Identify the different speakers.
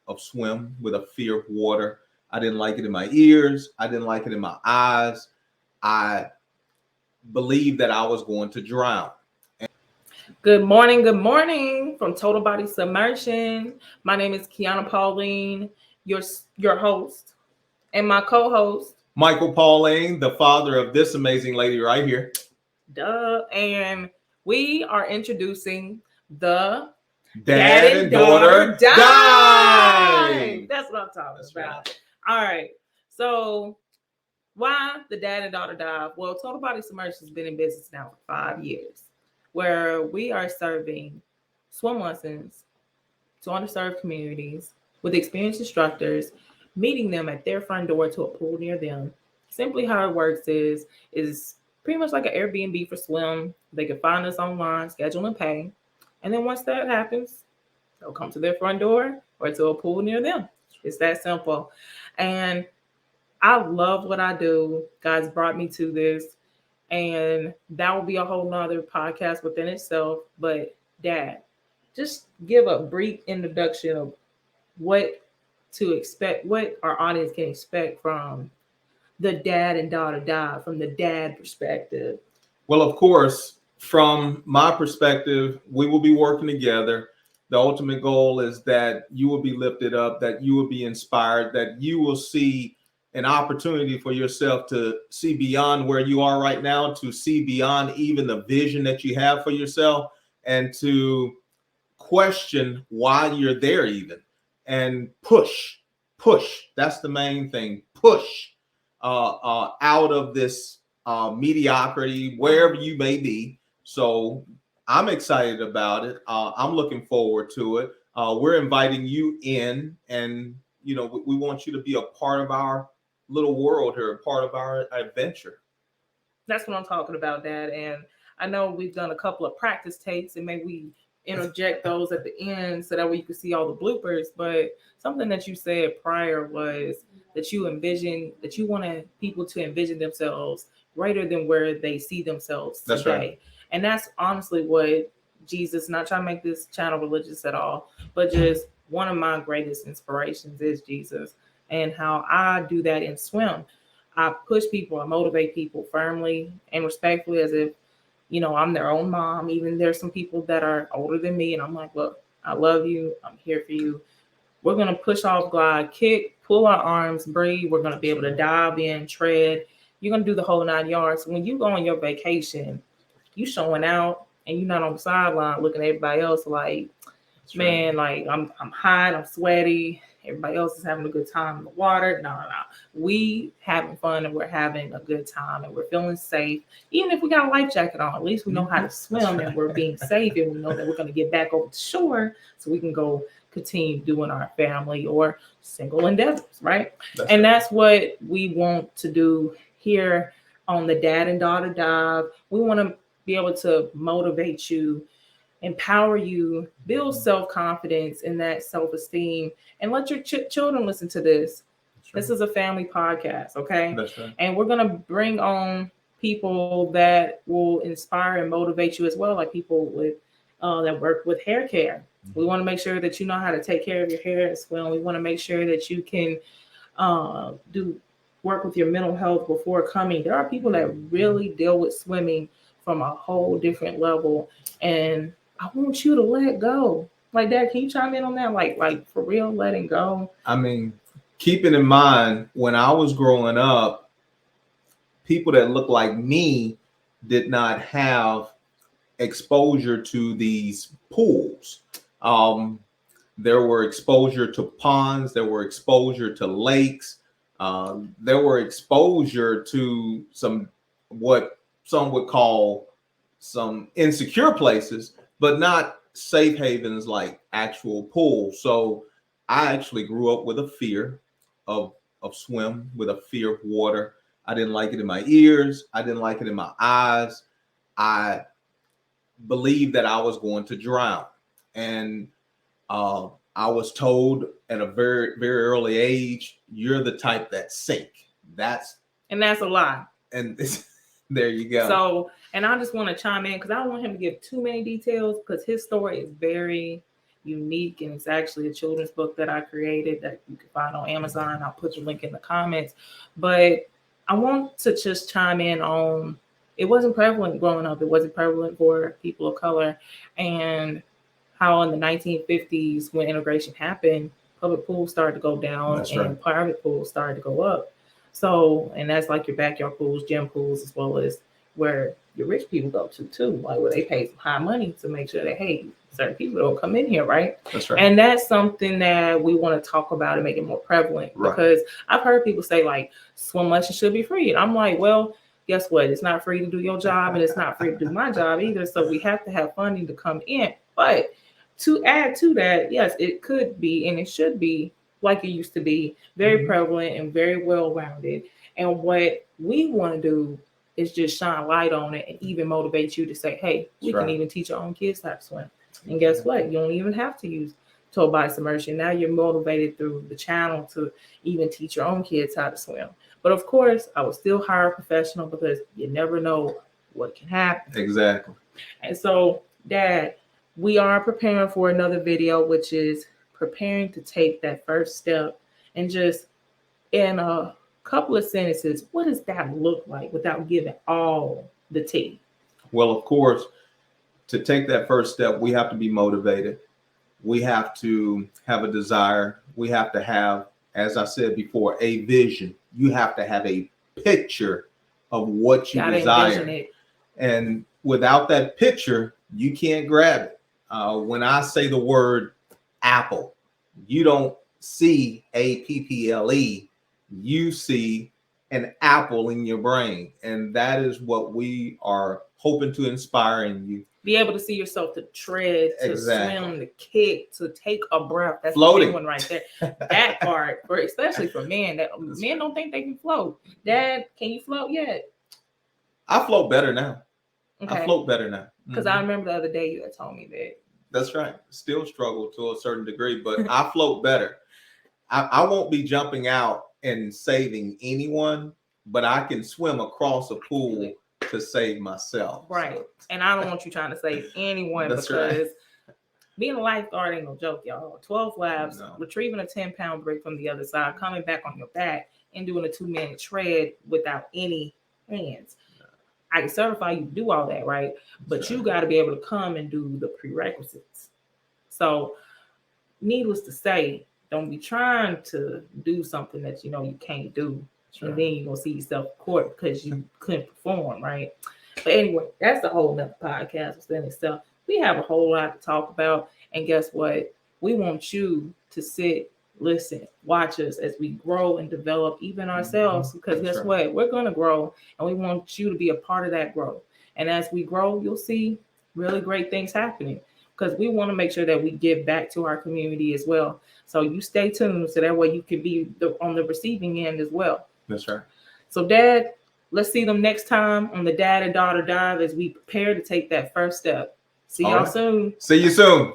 Speaker 1: of swim with a fear of water. I didn't like it in my ears. I didn't like it in my eyes. I believed that I was going to drown.
Speaker 2: Good morning from Total Body Submersion. My name is Kiana Pauline, your host, and my co-host,
Speaker 1: Michael Pauline, the father of this amazing lady right here.
Speaker 2: And we are introducing the
Speaker 1: Dad and Daughter Dive.
Speaker 2: That's what I'm talking about.
Speaker 1: Right.
Speaker 2: All right. So why the Dad and Daughter Dive? Well, Total Body Submersion has been in business now for 5 years, where we are serving swim lessons to underserved communities with experienced instructors, meeting them at their front door to a pool near them. Simply how it works is pretty much like an Airbnb for swim. They can find us online, schedule and pay. And then once that happens, they'll come to their front door or to a pool near them. It's that simple. And I love what I do. God's brought me to this. And that will be a whole nother podcast within itself. But Dad, just give a brief introduction of what to expect, what our audience can expect from the Dad and Daughter Dive, from the dad perspective.
Speaker 1: Well, of course, from my perspective, we will be working together. The ultimate goal is that you will be lifted up, that you will be inspired, that you will see an opportunity for yourself to see beyond where you are right now, to see beyond even the vision that you have for yourself, and to question why you're there even, and push. That's the main thing. Push out of this mediocrity, wherever you may be. So I'm excited about it. I'm looking forward to it. We're inviting you in, and we want you to be a part of our little world here, a part of our adventure.
Speaker 2: That's what I'm talking about, Dad. And I know we've done a couple of practice takes, and maybe we interject those at the end so that way you can see all the bloopers. But something that you said prior was that you wanted people to envision themselves greater than where they see themselves today.
Speaker 1: That's right.
Speaker 2: And that's honestly what Jesus, not trying to make this channel religious at all, but just one of my greatest inspirations is Jesus, and how I do that in swim. I push people, I motivate people firmly and respectfully, as if I'm their own mom. Even there's some people that are older than me, and I'm like, look, I love you. I'm here for you. We're going to push off, glide, kick, pull our arms, breathe. We're going to be able to dive in, tread. You're going to do the whole 9 yards. When you go on your vacation, you showing out, and you're not on the sideline looking at everybody else like, man, like I'm hot, I'm sweaty. Everybody else is having a good time in the water. No. We having fun, and we're having a good time, and we're feeling safe. Even if we got a life jacket on, at least we know how to swim, and we're being safe, and we know that we're going to get back over the shore so we can go continue doing our family or single endeavors, right? That's what we want to do here on the Dad and Daughter Dive. We want to be able to motivate you, empower you, build self-confidence and that self-esteem, and let your children listen to this. This is a family podcast, okay?
Speaker 1: That's right.
Speaker 2: And we're going to bring on people that will inspire and motivate you as well, like people with that work with hair care. We want to make sure that you know how to take care of your hair as well. We want to make sure that you can do work with your mental health before coming. There are people that really deal with swimming from a whole different level, and I want you to let go. Like, Dad, can you chime in on that? Like for real, letting go.
Speaker 1: I mean, keeping in mind, when I was growing up, people that looked like me did not have exposure to these pools. There were exposure to ponds, there were exposure to lakes, there were exposure to what some would call some insecure places, but not safe havens like actual pools. So I actually grew up with a fear of swim, with a fear of water. I didn't like it in my ears. I didn't like it in my eyes. I believed that I was going to drown. And I was told at a very, very early age, you're the type that sink. That's
Speaker 2: a lie.
Speaker 1: And there you go.
Speaker 2: So, and I just want to chime in because I don't want him to give too many details, because his story is very unique, and it's actually a children's book that I created that you can find on Amazon. I'll put the link in the comments. But I want to just chime in on, it wasn't prevalent growing up. It wasn't prevalent for people of color, and how in the 1950s, when integration happened, public pools started to go down and private pools started to go up. So, and that's like your backyard pools, gym pools, as well as where your rich people go to too, like where they pay some high money to make sure that, hey, certain people don't come in here, right?
Speaker 1: That's right.
Speaker 2: And that's something that we want to talk about and make it more prevalent, because I've heard people say like swim lessons should be free. And I'm like, well, guess what? It's not free to do your job, and it's not free to do my job either. So we have to have funding to come in. But to add to that, yes, it could be and it should be like it used to be, very prevalent and very well rounded. And what we want to do is just shine light on it and even motivate you to say, hey, we can even teach our own kids how to swim. And guess what? You don't even have to use total body submersion. Now you're motivated through the channel to even teach your own kids how to swim. But of course, I would still hire a professional, because you never know what can happen.
Speaker 1: Exactly.
Speaker 2: And so, Dad, we are preparing for another video, which is preparing to take that first step. And just in a couple of sentences, what does that look like without giving all the tea?
Speaker 1: Well, of course, to take that first step, we have to be motivated. We have to have a desire. We have to have, as I said before, a vision. You have to have a picture of what you desire. And without that picture, you can't grab it. When I say the word apple, you don't see APPLE, you see an apple in your brain. And that is what we are hoping to inspire in you.
Speaker 2: Be able to see yourself to tread, to swim, to kick, to take a breath. That's
Speaker 1: floating.
Speaker 2: The big one right there. That part, especially for men, that men don't think they can float. Dad, can you float yet?
Speaker 1: I float better now. Okay. I float better now.
Speaker 2: Because I remember the other day you had told me that.
Speaker 1: That's right. Still struggle to a certain degree, but I float better. I won't be jumping out and saving anyone, but I can swim across a pool to save myself.
Speaker 2: Right. And I don't want you trying to save anyone. That's because being a lifeguard ain't no joke, y'all. 12 laps, retrieving a 10-pound brick from the other side, coming back on your back, and doing a 2-minute tread without any hands. I can certify you to do all that, right? But you got to be able to come and do the prerequisites. So, needless to say, don't be trying to do something that you know you can't do. And then you're going to see yourself in court because you couldn't perform, right? But anyway, that's a whole nother podcast within itself. We have a whole lot to talk about. And guess what? We want you to sit, listen, watch us as we grow and develop even ourselves. Because guess what? We're going to grow, and we want you to be a part of that growth. And as we grow, you'll see really great things happening, because we want to make sure that we give back to our community as well. So you stay tuned so that way you can be on the receiving end as well.
Speaker 1: That's right.
Speaker 2: So, Dad, let's see them next time on the Dad and Daughter Dive as we prepare to take that first step. See y'all soon.
Speaker 1: See you soon.